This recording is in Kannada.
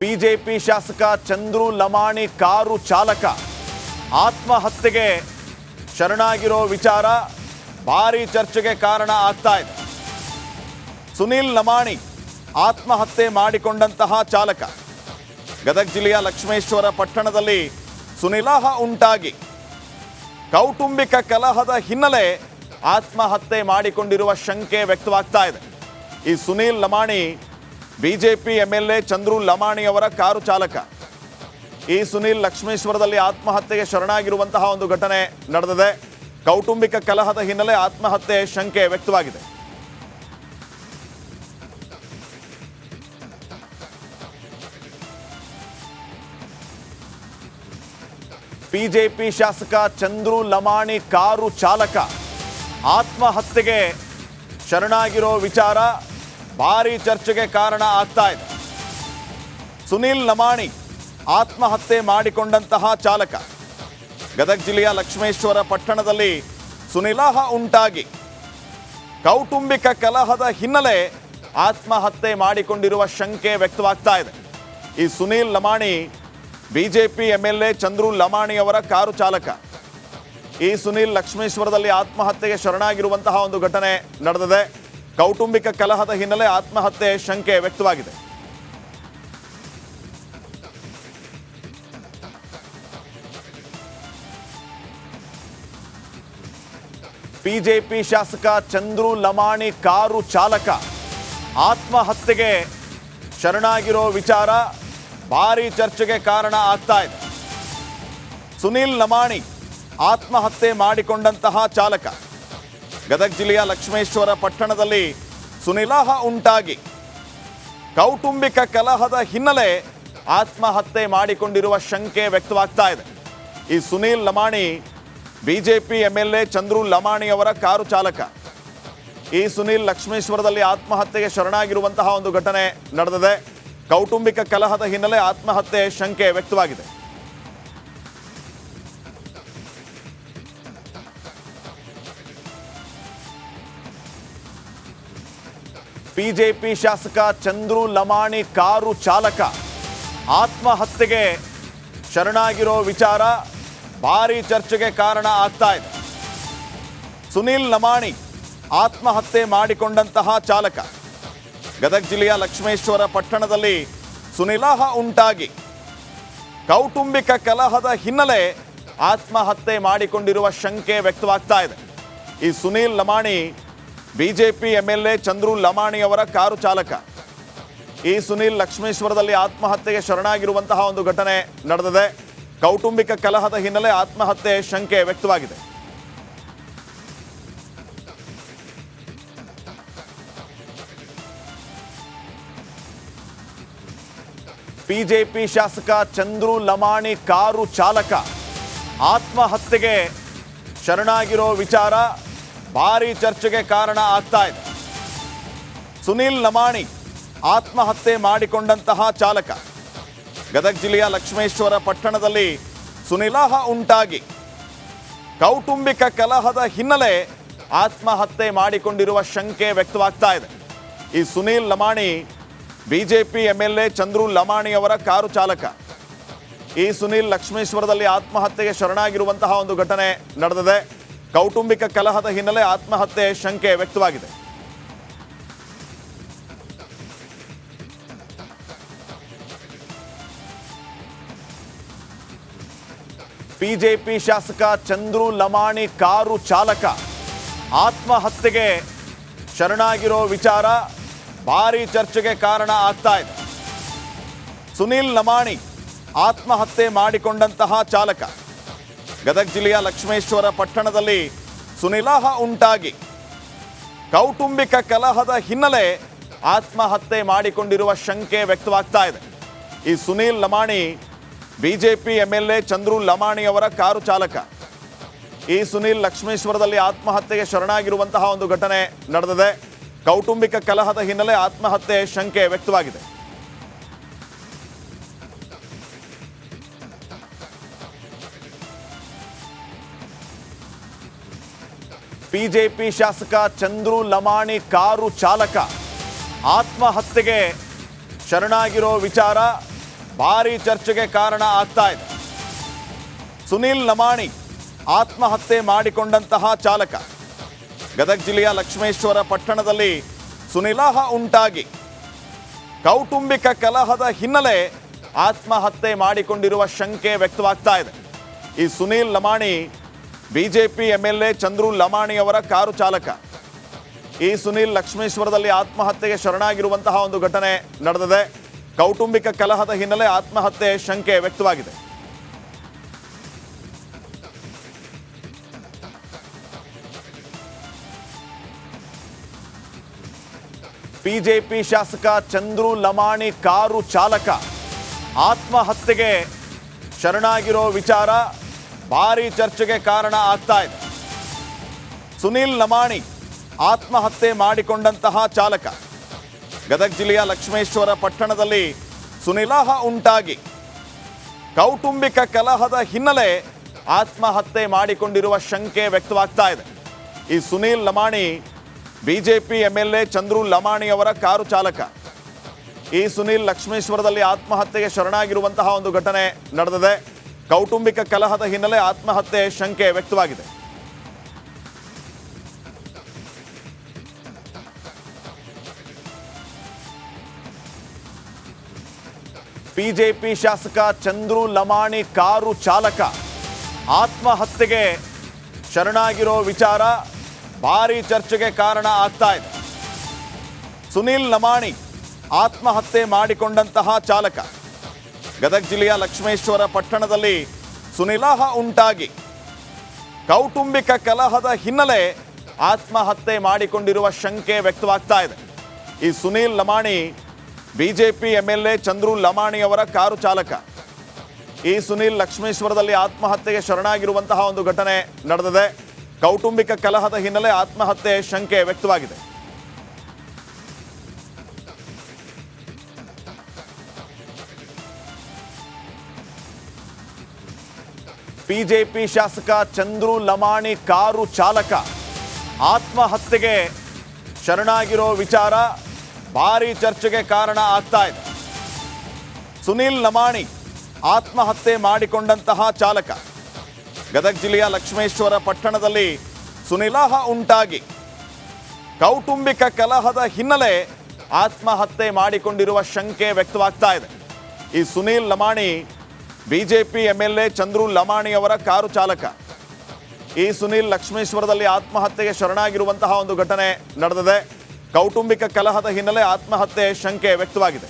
ಬಿಜೆಪಿ ಶಾಸಕ ಚಂದ್ರು ಲಮಾಣಿ ಕಾರು ಚಾಲಕ ಆತ್ಮಹತ್ಯೆಗೆ ಶರಣಾಗಿರೋ ವಿಚಾರ ಭಾರೀ ಚರ್ಚೆಗೆ ಕಾರಣ ಆಗ್ತಾ ಇದೆ. ಸುನಿಲ್ ಲಮಾಣಿ ಆತ್ಮಹತ್ಯೆ ಮಾಡಿಕೊಂಡಂತಹ ಚಾಲಕ ಗದಗ ಜಿಲ್ಲೆಯ ಲಕ್ಷ್ಮೇಶ್ವರ ಪಟ್ಟಣದಲ್ಲಿ ಸುನಿಲಾಹ ಉಂಟಾಗಿ ಕೌಟುಂಬಿಕ ಕಲಹದ ಹಿನ್ನೆಲೆ ಆತ್ಮಹತ್ಯೆ ಮಾಡಿಕೊಂಡಿರುವ ಶಂಕೆ ವ್ಯಕ್ತವಾಗ್ತಾ ಇದೆ. ಈ ಸುನಿಲ್ ಲಮಾಣಿ ಬಿಜೆಪಿ ಎಂಎಲ್ಎ ಚಂದ್ರು ಲಮಾಣಿ ಅವರ ಕಾರು ಚಾಲಕ. ಈ ಸುನಿಲ್ ಲಕ್ಷ್ಮೇಶ್ವರದಲ್ಲಿ ಆತ್ಮಹತ್ಯೆಗೆ ಶರಣಾಗಿರುವಂತಹ ಒಂದು ಘಟನೆ ನಡೆದಿದೆ. ಕೌಟುಂಬಿಕ ಕಲಹದ ಹಿನ್ನೆಲೆ ಆತ್ಮಹತ್ಯೆ ಶಂಕೆ ವ್ಯಕ್ತವಾಗಿದೆ. ಬಿಜೆಪಿ ಶಾಸಕ ಚಂದ್ರು ಲಮಾಣಿ ಕಾರು ಚಾಲಕ ಆತ್ಮಹತ್ಯೆಗೆ ಶರಣಾಗಿರೋ ವಿಚಾರ ಭಾರೀ ಚರ್ಚೆಗೆ ಕಾರಣ ಆಗ್ತಾ ಇದೆ. ಸುನಿಲ್ ಲಮಾಣಿ ಆತ್ಮಹತ್ಯೆ ಮಾಡಿಕೊಂಡಂತಹ ಚಾಲಕ ಗದಗ ಜಿಲ್ಲೆಯ ಲಕ್ಷ್ಮೇಶ್ವರ ಪಟ್ಟಣದಲ್ಲಿ ಸುನಿಲಾಹ ಉಂಟಾಗಿ ಕೌಟುಂಬಿಕ ಕಲಹದ ಹಿನ್ನೆಲೆ ಆತ್ಮಹತ್ಯೆ ಮಾಡಿಕೊಂಡಿರುವ ಶಂಕೆ ವ್ಯಕ್ತವಾಗ್ತಾ ಇದೆ. ಈ ಸುನಿಲ್ ಲಮಾಣಿ ಬಿಜೆಪಿ ಎಂಎಲ್ಎ ಚಂದ್ರು ಲಮಾಣಿ ಅವರ ಕಾರು ಚಾಲಕ. ಈ ಸುನಿಲ್ ಲಕ್ಷ್ಮೇಶ್ವರದಲ್ಲಿ ಆತ್ಮಹತ್ಯೆಗೆ ಶರಣಾಗಿರುವಂತಹ ಒಂದು ಘಟನೆ ನಡೆದಿದೆ. ಕೌಟುಂಬಿಕ ಕಲಹದ ಹಿನ್ನೆಲೆ ಆತ್ಮಹತ್ಯೆ ಶಂಕೆ ವ್ಯಕ್ತವಾಗಿದೆ. ಬಿಜೆಪಿ ಶಾಸಕ ಚಂದ್ರು ಲಮಾಣಿ ಕಾರು ಚಾಲಕ ಆತ್ಮಹತ್ಯೆಗೆ ಶರಣಾಗಿರೋ ವಿಚಾರ ಭಾರೀ ಚರ್ಚೆಗೆ ಕಾರಣ ಆಗ್ತಾ ಇದೆ. ಸುನಿಲ್ ಲಮಾಣಿ ಆತ್ಮಹತ್ಯೆ ಮಾಡಿಕೊಂಡಂತಹ ಚಾಲಕ ಗದಗ ಜಿಲ್ಲೆಯ ಲಕ್ಷ್ಮೇಶ್ವರ ಪಟ್ಟಣದಲ್ಲಿ ಸುನಿಲಾಹ ಉಂಟಾಗಿ ಕೌಟುಂಬಿಕ ಕಲಹದ ಹಿನ್ನೆಲೆ ಆತ್ಮಹತ್ಯೆ ಮಾಡಿಕೊಂಡಿರುವ ಶಂಕೆ ವ್ಯಕ್ತವಾಗ್ತಾ ಇದೆ. ಈ ಸುನಿಲ್ ಲಮಾಣಿ ಬಿಜೆಪಿ ಎಂಎಲ್ಎ ಚಂದ್ರು ಲಮಾಣಿ ಅವರ ಕಾರು ಚಾಲಕ. ಈ ಸುನಿಲ್ ಲಕ್ಷ್ಮೇಶ್ವರದಲ್ಲಿ ಆತ್ಮಹತ್ಯೆಗೆ ಶರಣಾಗಿರುವಂತಹ ಒಂದು ಘಟನೆ ನಡೆದಿದೆ. ಕೌಟುಂಬಿಕ ಕಲಹದ ಹಿನ್ನೆಲೆ ಆತ್ಮಹತ್ಯೆ ಶಂಕೆ ವ್ಯಕ್ತವಾಗಿದೆ. ಬಿಜೆಪಿ ಶಾಸಕ ಚಂದ್ರು ಲಮಾಣಿ ಕಾರು ಚಾಲಕ ಆತ್ಮಹತ್ಯೆಗೆ ಶರಣಾಗಿರೋ ವಿಚಾರ ಭಾರೀ ಚರ್ಚೆಗೆ ಕಾರಣ ಆಗ್ತಾ ಇದೆ. ಸುನಿಲ್ ಲಮಾಣಿ ಆತ್ಮಹತ್ಯೆ ಮಾಡಿಕೊಂಡಂತಹ ಚಾಲಕ ಗದಗ ಜಿಲ್ಲೆಯ ಲಕ್ಷ್ಮೇಶ್ವರ ಪಟ್ಟಣದಲ್ಲಿ ಸುನಿಲಾಹ ಉಂಟಾಗಿ ಕೌಟುಂಬಿಕ ಕಲಹದ ಹಿನ್ನೆಲೆ ಆತ್ಮಹತ್ಯೆ ಮಾಡಿಕೊಂಡಿರುವ ಶಂಕೆ ವ್ಯಕ್ತವಾಗ್ತಾ ಇದೆ. ಈ ಸುನಿಲ್ ಲಮಾಣಿ ಬಿಜೆಪಿ ಎಂಎಲ್ಎ ಚಂದ್ರು ಲಮಾಣಿ ಅವರ ಕಾರು ಚಾಲಕ. ಈ ಸುನಿಲ್ ಲಕ್ಷ್ಮೇಶ್ವರದಲ್ಲಿ ಆತ್ಮಹತ್ಯೆಗೆ ಶರಣಾಗಿರುವಂತಹ ಒಂದು ಘಟನೆ ನಡೆದಿದೆ. ಕೌಟುಂಬಿಕ ಕಲಹದ ಹಿನ್ನೆಲೆ ಆತ್ಮಹತ್ಯೆ ಶಂಕೆ ವ್ಯಕ್ತವಾಗಿದೆ. ಬಿಜೆಪಿ ಶಾಸಕ ಚಂದ್ರು ಲಮಾಣಿ ಕಾರು ಚಾಲಕ ಆತ್ಮಹತ್ಯೆಗೆ ಶರಣಾಗಿರೋ ವಿಚಾರ ಭಾರೀ ಚರ್ಚೆಗೆ ಕಾರಣ ಆಗ್ತಾ ಇದೆ. ಸುನಿಲ್ ಲಮಾಣಿ ಆತ್ಮಹತ್ಯೆ ಮಾಡಿಕೊಂಡಂತಹ ಚಾಲಕ ಗದಗ ಜಿಲ್ಲೆಯ ಲಕ್ಷ್ಮೇಶ್ವರ ಪಟ್ಟಣದಲ್ಲಿ ಸುನಿಲಾಹ ಉಂಟಾಗಿ ಕೌಟುಂಬಿಕ ಕಲಹದ ಹಿನ್ನೆಲೆ ಆತ್ಮಹತ್ಯೆ ಮಾಡಿಕೊಂಡಿರುವ ಶಂಕೆ ವ್ಯಕ್ತವಾಗ್ತಾ ಇದೆ. ಈ ಸುನಿಲ್ ಲಮಾಣಿ ಬಿಜೆಪಿ ಎಂಎಲ್ಎ ಚಂದ್ರು ಲಮಾಣಿ ಅವರ ಕಾರು ಚಾಲಕ. ಈ ಸುನಿಲ್ ಲಕ್ಷ್ಮೇಶ್ವರದಲ್ಲಿ ಆತ್ಮಹತ್ಯೆಗೆ ಶರಣಾಗಿರುವಂತಹ ಒಂದು ಘಟನೆ ನಡೆದಿದೆ. ಕೌಟುಂಬಿಕ ಕಲಹದ ಹಿನ್ನೆಲೆ ಆತ್ಮಹತ್ಯೆ ಶಂಕೆ ವ್ಯಕ್ತವಾಗಿದೆ. ಬಿಜೆಪಿ ಶಾಸಕ ಚಂದ್ರು ಲಮಾಣಿ ಕಾರು ಚಾಲಕ ಆತ್ಮಹತ್ಯೆಗೆ ಶರಣಾಗಿರೋ ವಿಚಾರ ಭಾರೀ ಚರ್ಚೆಗೆ ಕಾರಣ ಆಗ್ತಾ ಇದೆ. ಸುನಿಲ್ ಲಮಾಣಿ ಆತ್ಮಹತ್ಯೆ ಮಾಡಿಕೊಂಡಂತಹ ಚಾಲಕ ಗದಗ ಜಿಲ್ಲೆಯ ಲಕ್ಷ್ಮೇಶ್ವರ ಪಟ್ಟಣದಲ್ಲಿ ಸುನಿಲಾಹ ಉಂಟಾಗಿ ಕೌಟುಂಬಿಕ ಕಲಹದ ಹಿನ್ನೆಲೆ ಆತ್ಮಹತ್ಯೆ ಮಾಡಿಕೊಂಡಿರುವ ಶಂಕೆ ವ್ಯಕ್ತವಾಗ್ತಾ ಇದೆ. ಈ ಸುನಿಲ್ ಲಮಾಣಿ ಬಿಜೆಪಿ ಎಂಎಲ್ಎ ಚಂದ್ರು ಲಮಾಣಿ ಅವರ ಕಾರು ಚಾಲಕ. ಈ ಸುನಿಲ್ ಲಕ್ಷ್ಮೇಶ್ವರದಲ್ಲಿ ಆತ್ಮಹತ್ಯೆಗೆ ಶರಣಾಗಿರುವಂತಹ ಒಂದು ಘಟನೆ ನಡೆದಿದೆ. ಕೌಟುಂಬಿಕ ಕಲಹದ ಹಿನ್ನೆಲೆ ಆತ್ಮಹತ್ಯೆ ಶಂಕೆ ವ್ಯಕ್ತವಾಗಿದೆ. ಬಿಜೆಪಿ ಶಾಸಕ ಚಂದ್ರು ಲಮಾಣಿ ಕಾರು ಚಾಲಕ ಆತ್ಮಹತ್ಯೆಗೆ ಶರಣಾಗಿರೋ ವಿಚಾರ ಭಾರೀ ಚರ್ಚೆಗೆ ಕಾರಣ ಆಗ್ತಾ ಇದೆ. ಸುನೀಲ್ ಲಮಾಣಿ ಆತ್ಮಹತ್ಯೆ ಮಾಡಿಕೊಂಡಂತಹ ಚಾಲಕ. ಗದಗ ಜಿಲ್ಲೆಯ ಲಕ್ಷ್ಮೇಶ್ವರ ಪಟ್ಟಣದಲ್ಲಿ ಸುನಿಲಾಹ ಉಂಟಾಗಿ ಕೌಟುಂಬಿಕ ಕಲಹದ ಹಿನ್ನೆಲೆ ಆತ್ಮಹತ್ಯೆ ಮಾಡಿಕೊಂಡಿರುವ ಶಂಕೆ ವ್ಯಕ್ತವಾಗ್ತಾ ಇದೆ. ಈ ಸುನೀಲ್ ಲಮಾಣಿ ಬಿಜೆಪಿ ಎಂಎಲ್ಎ ಚಂದ್ರು ಲಮಾಣಿ ಅವರ ಕಾರು ಚಾಲಕ. ಈ ಸುನೀಲ್ ಲಕ್ಷ್ಮೇಶ್ವರದಲ್ಲಿ ಆತ್ಮಹತ್ಯೆಗೆ ಶರಣಾಗಿರುವಂತಹ ಒಂದು ಘಟನೆ ನಡೆದಿದೆ. ಕೌಟುಂಬಿಕ ಕಲಹದ ಹಿನ್ನೆಲೆ ಆತ್ಮಹತ್ಯೆ ಶಂಕೆ ವ್ಯಕ್ತವಾಗಿದೆ. ಬಿಜೆಪಿ ಶಾಸಕ ಚಂದ್ರು ಲಮಾಣಿ ಕಾರು ಚಾಲಕ ಆತ್ಮಹತ್ಯೆಗೆ ಶರಣಾಗಿರೋ ವಿಚಾರ ಭಾರೀ ಚರ್ಚೆಗೆ ಕಾರಣ ಆಗ್ತಾ ಇದೆ. ಸುನೀಲ್ ಲಮಾಣಿ ಆತ್ಮಹತ್ಯೆ ಮಾಡಿಕೊಂಡಂತಹ ಚಾಲಕ. ಗದಗ ಜಿಲ್ಲೆಯ ಲಕ್ಷ್ಮೇಶ್ವರ ಪಟ್ಟಣದಲ್ಲಿ ಸುನಿಲಾಹ ಉಂಟಾಗಿ ಕೌಟುಂಬಿಕ ಕಲಹದ ಹಿನ್ನೆಲೆ ಆತ್ಮಹತ್ಯೆ ಮಾಡಿಕೊಂಡಿರುವ ಶಂಕೆ ವ್ಯಕ್ತವಾಗ್ತಾ ಇದೆ. ಈ ಸುನೀಲ್ ಲಮಾಣಿ ಬಿಜೆಪಿ ಎಂಎಲ್ಎ ಚಂದ್ರು ಲಮಾಣಿ ಅವರ ಕಾರು ಚಾಲಕ. ಈ ಸುನೀಲ್ ಲಕ್ಷ್ಮೇಶ್ವರದಲ್ಲಿ ಆತ್ಮಹತ್ಯೆಗೆ ಶರಣಾಗಿರುವಂತಹ ಒಂದು ಘಟನೆ ನಡೆದಿದೆ. ಕೌಟುಂಬಿಕ ಕಲಹದ ಹಿನ್ನೆಲೆ ಆತ್ಮಹತ್ಯೆ ಶಂಕೆ ವ್ಯಕ್ತವಾಗಿದೆ. ಬಿಜೆಪಿ ಶಾಸಕ ಚಂದ್ರು ಲಮಾಣಿ ಕಾರು ಚಾಲಕ ಆತ್ಮಹತ್ಯೆಗೆ ಶರಣಾಗಿರೋ ವಿಚಾರ ಭಾರೀ ಚರ್ಚೆಗೆ ಕಾರಣ ಆಗ್ತಾ ಇದೆ. ಸುನೀಲ್ ಲಮಾಣಿ ಆತ್ಮಹತ್ಯೆ ಮಾಡಿಕೊಂಡಂತಹ ಚಾಲಕ. ಗದಗ ಜಿಲ್ಲೆಯ ಲಕ್ಷ್ಮೇಶ್ವರ ಪಟ್ಟಣದಲ್ಲಿ ಸುನಿಲಾಹ ಉಂಟಾಗಿ ಕೌಟುಂಬಿಕ ಕಲಹದ ಹಿನ್ನೆಲೆ ಆತ್ಮಹತ್ಯೆ ಮಾಡಿಕೊಂಡಿರುವ ಶಂಕೆ ವ್ಯಕ್ತವಾಗ್ತಾ ಇದೆ. ಈ ಸುನೀಲ್ ಲಮಾಣಿ ಬಿಜೆಪಿ ಎಂಎಲ್ಎ ಚಂದ್ರು ಲಮಾಣಿ ಅವರ ಕಾರು ಚಾಲಕ. ಈ ಸುನೀಲ್ ಲಕ್ಷ್ಮೇಶ್ವರದಲ್ಲಿ ಆತ್ಮಹತ್ಯೆಗೆ ಶರಣಾಗಿರುವಂತಹ ಒಂದು ಘಟನೆ ನಡೆದಿದೆ. ಕೌಟುಂಬಿಕ ಕಲಹದ ಹಿನ್ನೆಲೆ ಆತ್ಮಹತ್ಯೆ ಶಂಕೆ ವ್ಯಕ್ತವಾಗಿದೆ. ಬಿಜೆಪಿ ಶಾಸಕ ಚಂದ್ರು ಲಮಾಣಿ ಕಾರು ಚಾಲಕ ಆತ್ಮಹತ್ಯೆಗೆ ಶರಣಾಗಿರೋ ವಿಚಾರ ಭಾರೀ ಚರ್ಚೆಗೆ ಕಾರಣ ಆಗ್ತಾ ಇದೆ. ಸುನೀಲ್ ಲಮಾಣಿ ಆತ್ಮಹತ್ಯೆ ಮಾಡಿಕೊಂಡಂತಹ ಚಾಲಕ. ಗದಗ ಜಿಲ್ಲೆಯ ಲಕ್ಷ್ಮೇಶ್ವರ ಪಟ್ಟಣದಲ್ಲಿ ಸುನಿಲಾಹ ಉಂಟಾಗಿ ಕೌಟುಂಬಿಕ ಕಲಹದ ಹಿನ್ನೆಲೆ ಆತ್ಮಹತ್ಯೆ ಮಾಡಿಕೊಂಡಿರುವ ಶಂಕೆ ವ್ಯಕ್ತವಾಗ್ತಾ ಇದೆ. ಈ ಸುನೀಲ್ ಲಮಾಣಿ ಬಿಜೆಪಿ ಎಂಎಲ್ಎ ಚಂದ್ರು ಲಮಾಣಿ ಅವರ ಕಾರು ಚಾಲಕ. ಈ ಸುನೀಲ್ ಲಕ್ಷ್ಮೇಶ್ವರದಲ್ಲಿ ಆತ್ಮಹತ್ಯೆಗೆ ಶರಣಾಗಿರುವಂತಹ ಒಂದು ಘಟನೆ ನಡೆದಿದೆ. ಕೌಟುಂಬಿಕ ಕಲಹದ ಹಿನ್ನೆಲೆ ಆತ್ಮಹತ್ಯೆ ಶಂಕೆ ವ್ಯಕ್ತವಾಗಿದೆ.